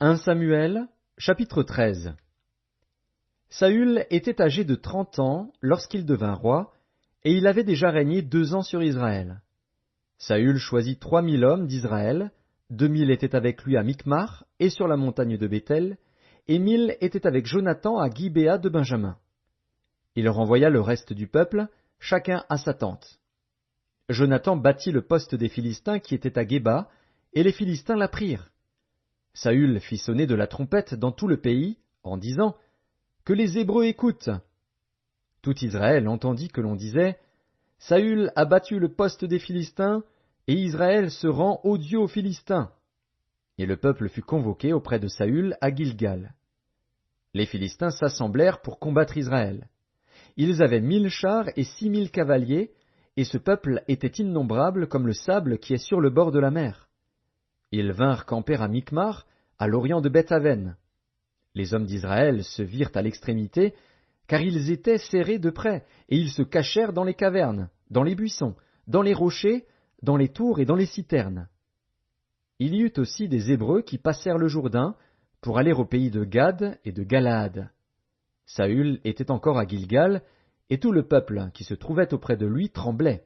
1 Samuel, chapitre 13. Saül était âgé de 30 ans lorsqu'il devint roi, et il avait déjà régné 2 ans sur Israël. Saül choisit 3000 hommes d'Israël, 2000 étaient avec lui à Micmar et sur la montagne de Béthel, et 1000 étaient avec Jonathan à Gibéa de Benjamin. Il renvoya le reste du peuple, chacun à sa tente. Jonathan battit le poste des Philistins qui était à Géba, et les Philistins la prirent. Saül fit sonner de la trompette dans tout le pays, en disant « Que les Hébreux écoutent !» Tout Israël entendit que l'on disait « Saül a battu le poste des Philistins, et Israël se rend odieux aux Philistins. » Et le peuple fut convoqué auprès de Saül à Gilgal. Les Philistins s'assemblèrent pour combattre Israël. Ils avaient 1000 chars et 6000 cavaliers, et ce peuple était innombrable comme le sable qui est sur le bord de la mer. Ils vinrent camper à Micmar, à l'orient de Beth-Aven. Les hommes d'Israël se virent à l'extrémité, car ils étaient serrés de près, et ils se cachèrent dans les cavernes, dans les buissons, dans les rochers, dans les tours et dans les citernes. Il y eut aussi des Hébreux qui passèrent le Jourdain pour aller au pays de Gad et de Galaad. Saül était encore à Gilgal, et tout le peuple qui se trouvait auprès de lui tremblait.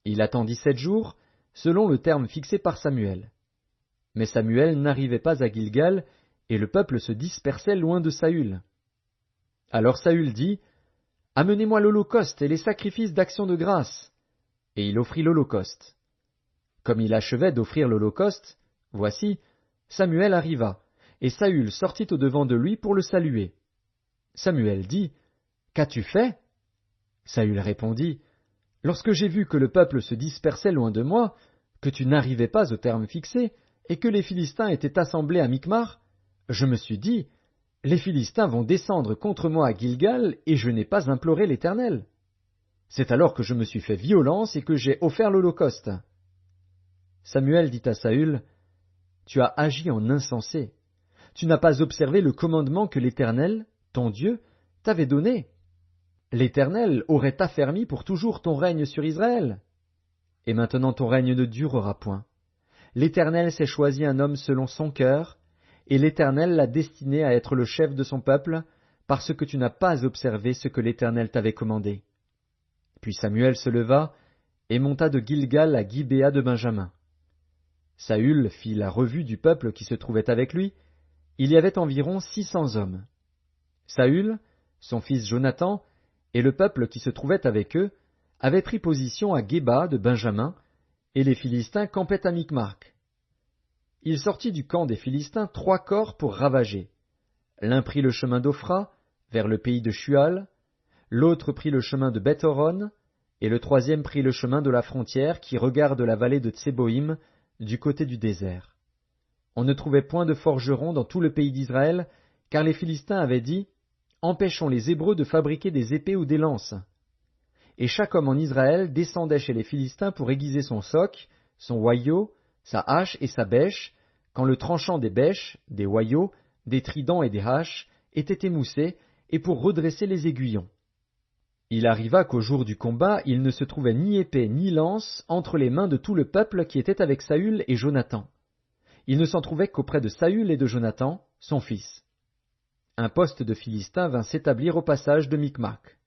Il attendit 7 jours, selon le terme fixé par Samuel. Mais Samuel n'arrivait pas à Gilgal, et le peuple se dispersait loin de Saül. Alors Saül dit, « Amenez-moi l'holocauste et les sacrifices d'action de grâce. » Et il offrit l'holocauste. Comme il achevait d'offrir l'holocauste, voici, Samuel arriva, et Saül sortit au-devant de lui pour le saluer. Samuel dit, « Qu'as-tu fait » Saül répondit, « Lorsque j'ai vu que le peuple se dispersait loin de moi, que tu n'arrivais pas au terme fixé, et que les Philistins étaient assemblés à Micmar, je me suis dit, les Philistins vont descendre contre moi à Gilgal, et je n'ai pas imploré l'Éternel. C'est alors que je me suis fait violence et que j'ai offert l'holocauste. » Samuel dit à Saül, « Tu as agi en insensé. Tu n'as pas observé le commandement que l'Éternel, ton Dieu, t'avait donné. L'Éternel aurait affermi pour toujours ton règne sur Israël. Et maintenant ton règne ne durera point. L'Éternel s'est choisi un homme selon son cœur, et l'Éternel l'a destiné à être le chef de son peuple, parce que tu n'as pas observé ce que l'Éternel t'avait commandé. » Puis Samuel se leva et monta de Gilgal à Gibéa de Benjamin. Saül fit la revue du peuple qui se trouvait avec lui. Il y avait environ 600 hommes. Saül, son fils Jonathan, et le peuple qui se trouvait avec eux avaient pris position à Géba de Benjamin, et les Philistins campaient à Micmar. Il sortit du camp des Philistins 3 corps pour ravager. L'un prit le chemin d'Ophra, vers le pays de Shual, l'autre prit le chemin de Beth-Horon, et le troisième prit le chemin de la frontière qui regarde la vallée de Tseboïm, du côté du désert. On ne trouvait point de forgerons dans tout le pays d'Israël, car les Philistins avaient dit, « Empêchons les Hébreux de fabriquer des épées ou des lances. » Et chaque homme en Israël descendait chez les Philistins pour aiguiser son soc, son hoyau, sa hache et sa bêche, quand le tranchant des bêches, des hoyaux, des tridents et des haches était émoussé, et pour redresser les aiguillons. Il arriva qu'au jour du combat, il ne se trouvait ni épée ni lance entre les mains de tout le peuple qui était avec Saül et Jonathan. Il ne s'en trouvait qu'auprès de Saül et de Jonathan, son fils. Un poste de Philistins vint s'établir au passage de Micmac.